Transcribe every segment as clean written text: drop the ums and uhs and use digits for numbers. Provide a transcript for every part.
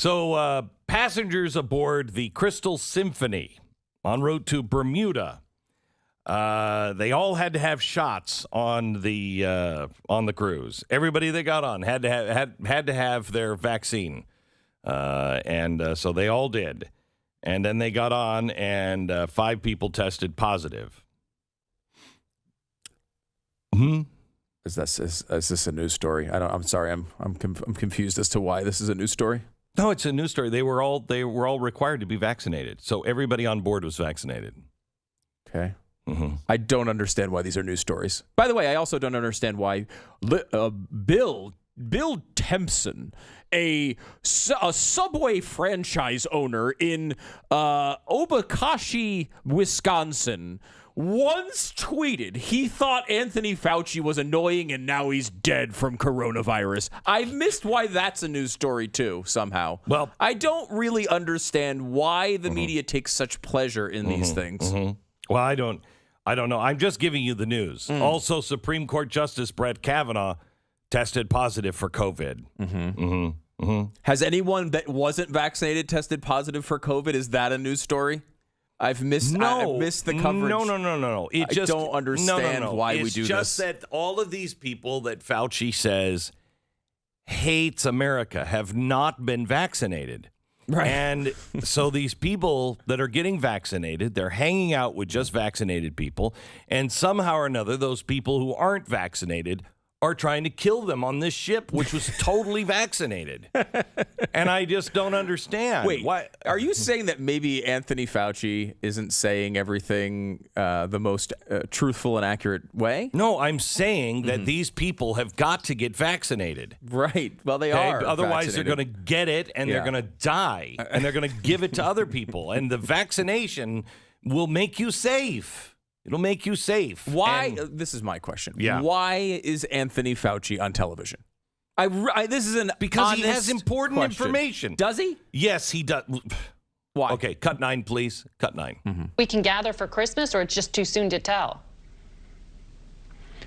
So passengers aboard the Crystal Symphony en route to Bermuda, they all had to have shots on the cruise. Everybody that got on had to have their vaccine, and so they all did. And then they got on, and 5 people tested positive. Is this a news story? I'm sorry. I'm confused as to why this is a news story. No, it's a news story. They were all required to be vaccinated, so everybody on board was vaccinated. Okay. I don't understand why these are news stories. By the way, I also don't understand why Bill Tempson, a Subway franchise owner in Obukashi, Wisconsin, once tweeted he thought Anthony Fauci was annoying and now he's dead from coronavirus. I've missed why that's a news story too, somehow. Well, I don't really understand why the media takes such pleasure in these things. Well, I don't know. I'm just giving you the news. Also, Supreme Court Justice Brett Kavanaugh tested positive for COVID. Has anyone that wasn't vaccinated tested positive for COVID? Is that a news story? I've missed the coverage. No. I don't understand why we do this. It's just that all of these people that Fauci says hates America have not been vaccinated. Right. And so these people that are getting vaccinated, they're hanging out with just vaccinated people. And somehow or another, those people who aren't vaccinated are trying to kill them on this ship, which was totally vaccinated. And I just don't understand. Wait, why? Are you saying that maybe Anthony Fauci isn't saying everything the most truthful and accurate way? No, I'm saying that these people have got to get vaccinated. Right. Well, they are. Otherwise, they're going to get it, and they're going to die, and they're going to give it to other people. And the vaccination will make you safe. It'll make you safe. Why? This is my question. Yeah. Why is Anthony Fauci on television? This is an because he honest has important question. information. Does he? Yes, he does. Why? Okay, cut 9, please. Cut 9. We can gather for Christmas, or it's just too soon to tell?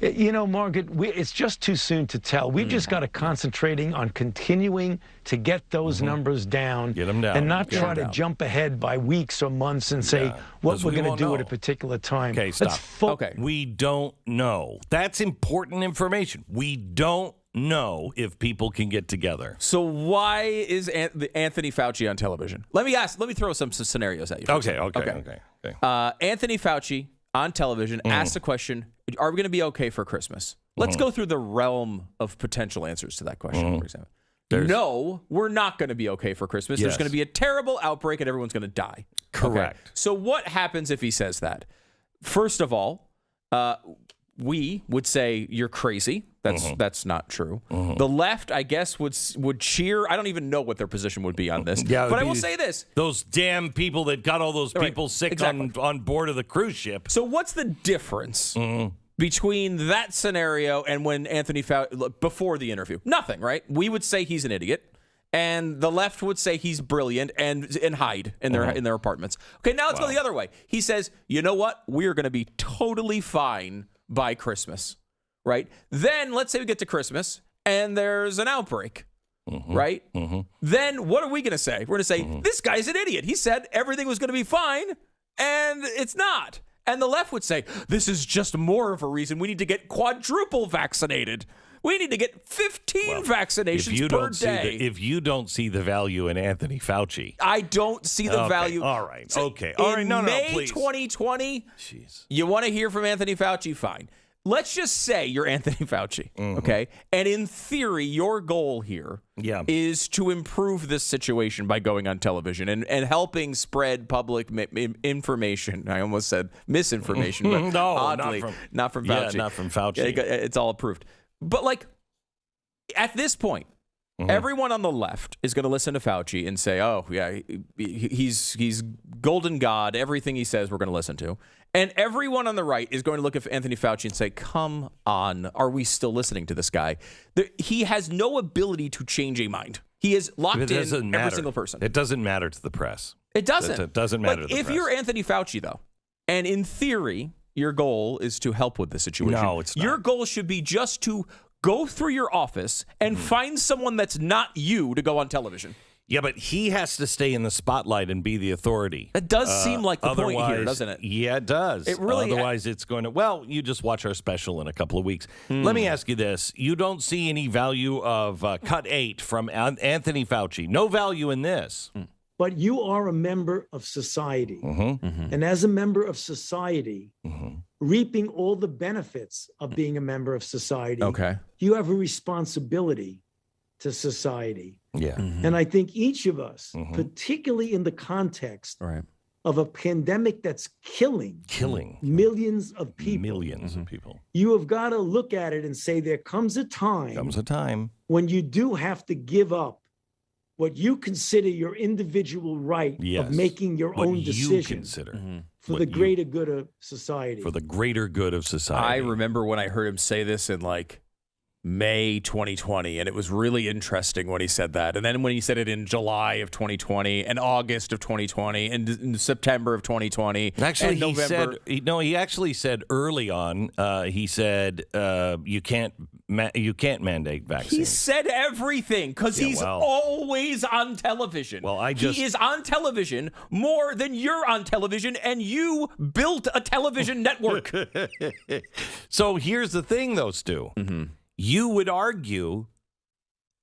You know, Margaret, it's just too soon to tell. We've just got to concentrating on continuing to get those numbers down. Get them down. And not try to jump ahead by weeks or months and say what we're going to do at a particular time. Okay, stop. Okay. We don't know. That's important information. We don't know if people can get together. So why is Anthony Fauci on television? Let me throw some scenarios at you. Okay. Anthony Fauci on television asked the question, are we going to be okay for Christmas? Let's go through the realm of potential answers to that question, for example. No, we're not going to be okay for Christmas. Yes. There's going to be a terrible outbreak and everyone's going to die. Correct. Okay. So what happens if he says that? First of all, we would say you're crazy. That's not true. The left, I guess, would cheer. I don't even know what their position would be on this. But I will say this. Those damn people that got all those people sick on board of the cruise ship. So what's the difference between that scenario and when Anthony Fauci, before the interview? Nothing, right? We would say he's an idiot. And the left would say he's brilliant and hide in their apartments. Okay, now let's go the other way. He says, you know what? We're going to be totally fine by Christmas, right? Then let's say we get to Christmas and there's an outbreak, right? Then what are we going to say? We're going to say, this guy's an idiot. He said everything was going to be fine and it's not. And the left would say, this is just more of a reason we need to get quadruple vaccinated. We need to get 15 vaccinations per day. If you don't see the value in Anthony Fauci. I don't see the value. All right. So Okay. All right. No, May please. 2020, Jeez. you want to hear from Anthony Fauci? Fine. Let's just say you're Anthony Fauci, okay? And in theory, your goal here is to improve this situation by going on television and helping spread public information. I almost said misinformation, but no, oddly, not from Fauci. Yeah, not from Fauci. It's all approved. But like at this point, everyone on the left is going to listen to Fauci and say, "Oh, yeah, he's golden god. Everything he says, we're going to listen to." And everyone on the right is going to look at Anthony Fauci and say, "Come on, are we still listening to this guy?" He has no ability to change a mind. He is locked in every single person. It doesn't matter to the press. It doesn't. It doesn't matter to the press. If you're Anthony Fauci, though, and in theory, your goal is to help with the situation. No, it's not. Your goal should be just to go through your office and find someone that's not you to go on television. Yeah, but he has to stay in the spotlight and be the authority. That does seem like the point here, doesn't it? Yeah, it does. It really. Otherwise, it's going to. Well, you just watch our special in a couple of weeks. Let me ask you this: you don't see any value of Cut 8 from Anthony Fauci? No value in this. But you are a member of society, and as a member of society, reaping all the benefits of being a member of society, you have a responsibility to society. Yeah. And I think each of us, particularly in the context of a pandemic that's killing millions of people, you have got to look at it and say there comes a time when you do have to give up what you consider your individual right of making your own decision for the greater good of society. For the greater good of society. I remember when I heard him say this in like May 2020, and it was really interesting when he said that. And then when he said it in July of 2020 and August of 2020 and in September of 2020. Actually, and November. He actually said early on, he said you can't mandate vaccines. He said everything because he's always on television. He is on television more than you're on television, and you built a television network. So here's the thing, though, Stu. You would argue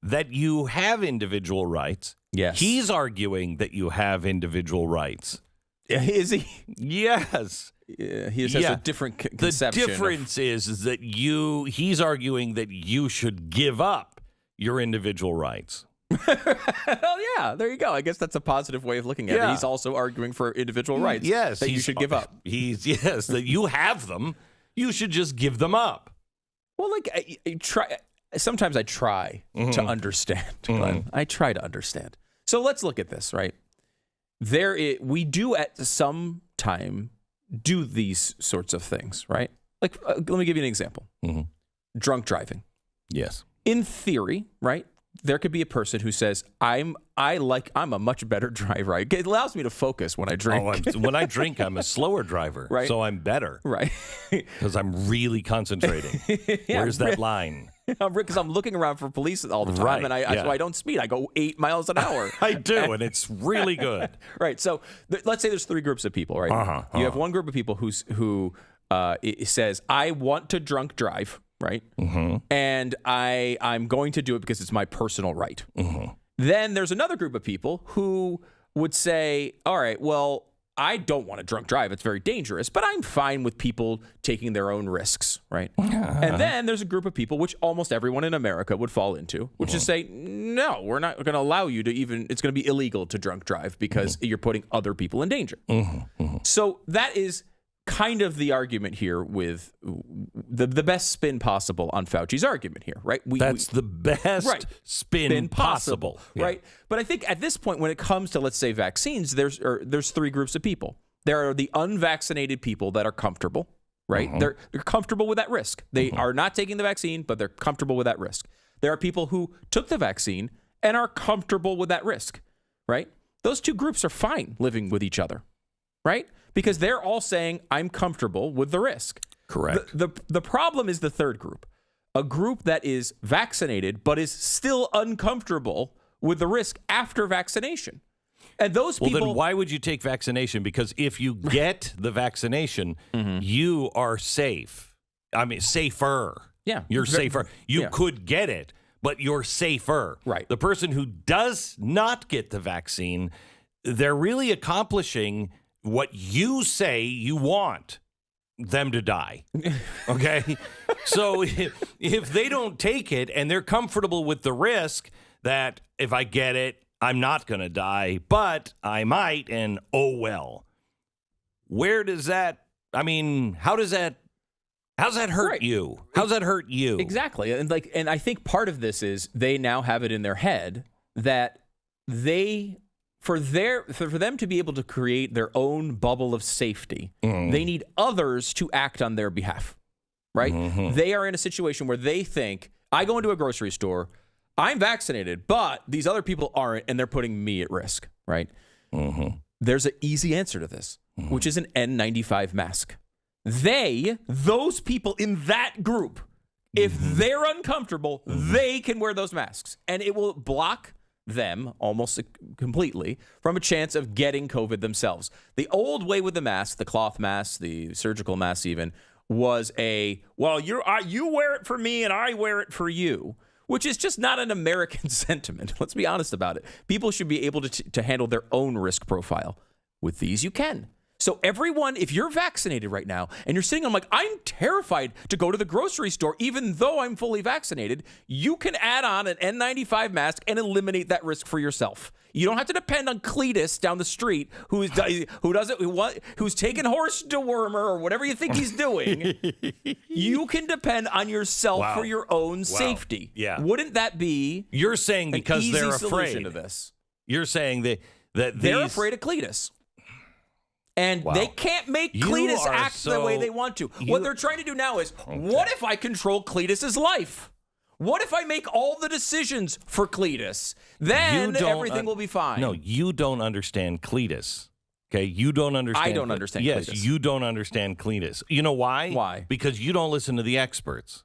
that you have individual rights. Yes. He's arguing that you have individual rights. Is he? Yes. He just has a different conception. The difference is that he's arguing that you should give up your individual rights. Well, yeah, there you go. I guess that's a positive way of looking at it. He's also arguing for indivical rights. Yes. That you should give up. That you have them. You should just give them up. Well, like, sometimes I try to understand. Glenn. I try to understand. So let's look at this, right? We do at some time do these sorts of things, right? Like, let me give you an example. Drunk driving. Yes. In theory, right? There could be a person who says, I'm a much better driver. It allows me to focus when I drink. When I drink, I'm a slower driver. Right. So I'm better. Right. Because I'm really concentrating. Where's that line? Because I'm looking around for police all the time, and so I don't speed. I go 8 miles an hour. I do, and it's really good. Right. So let's say there's 3 groups of people, right? You have one group of people who says, I want to drunk drive. Right. And I'm going to do it because it's my personal right. Then there's another group of people who would say, all right, well, I don't want to drunk drive. It's very dangerous, but I'm fine with people taking their own risks. Right. And then there's a group of people, which almost everyone in America would fall into, which is say, no, we're not going to allow you to it's going to be illegal to drunk drive because you're putting other people in danger. So that is kind of the argument here with the best spin possible on Fauci's argument here, right? That's the best spin possible. Right? But I think at this point, when it comes to, let's say, vaccines, there's 3 groups of people. There are the unvaccinated people that are comfortable, right? They're comfortable with that risk. They are not taking the vaccine, but they're comfortable with that risk. There are people who took the vaccine and are comfortable with that risk, right? Those 2 groups are fine living with each other, right? Because they're all saying, I'm comfortable with the risk. Correct. The problem is the 3rd group, a group that is vaccinated but is still uncomfortable with the risk after vaccination. And those people... Well, then why would you take vaccination? Because if you get the vaccination, you are safe. I mean, safer. Yeah. You're safer. You could get it, but you're safer. Right. The person who does not get the vaccine, they're really accomplishing what you say you want them to die. Okay? So if they don't take it and they're comfortable with the risk that if I get it, I'm not going to die, but I might, and oh well. Where does that, I mean, how's that hurt you? How's that hurt you? Exactly. And I think part of this is they now have it in their head that for them to be able to create their own bubble of safety, they need others to act on their behalf, right? They are in a situation where they think, I go into a grocery store, I'm vaccinated, but these other people aren't, and they're putting me at risk, right? There's an easy answer to this, which is an N95 mask. Those people in that group, if they're uncomfortable, they can wear those masks, and it will block them almost completely from a chance of getting COVID themselves. The old way with the mask, the cloth mask, the surgical mask even, was you wear it for me and I wear it for you, which is just not an American sentiment. Let's be honest about it. People should be able to handle their own risk profile. With these, you can. So everyone, if you're vaccinated right now and you're sitting, I'm terrified to go to the grocery store, even though I'm fully vaccinated, you can add on an N95 mask and eliminate that risk for yourself. You don't have to depend on Cletus down the street who's taking horse dewormer or whatever you think he's doing. You can depend on yourself for your own safety. Yeah. Wouldn't that be You're saying because an easy they're solution afraid to this? You're saying that they're afraid of Cletus. And they can't make Cletus act the way they want to. What they're trying to do now is, what if I control Cletus's life? What if I make all the decisions for Cletus? Then everything will be fine. No, you don't understand Cletus. Okay, you don't understand. I don't understand Cletus. Cletus. Yes, you don't understand Cletus. You know why? Why? Because you don't listen to the experts.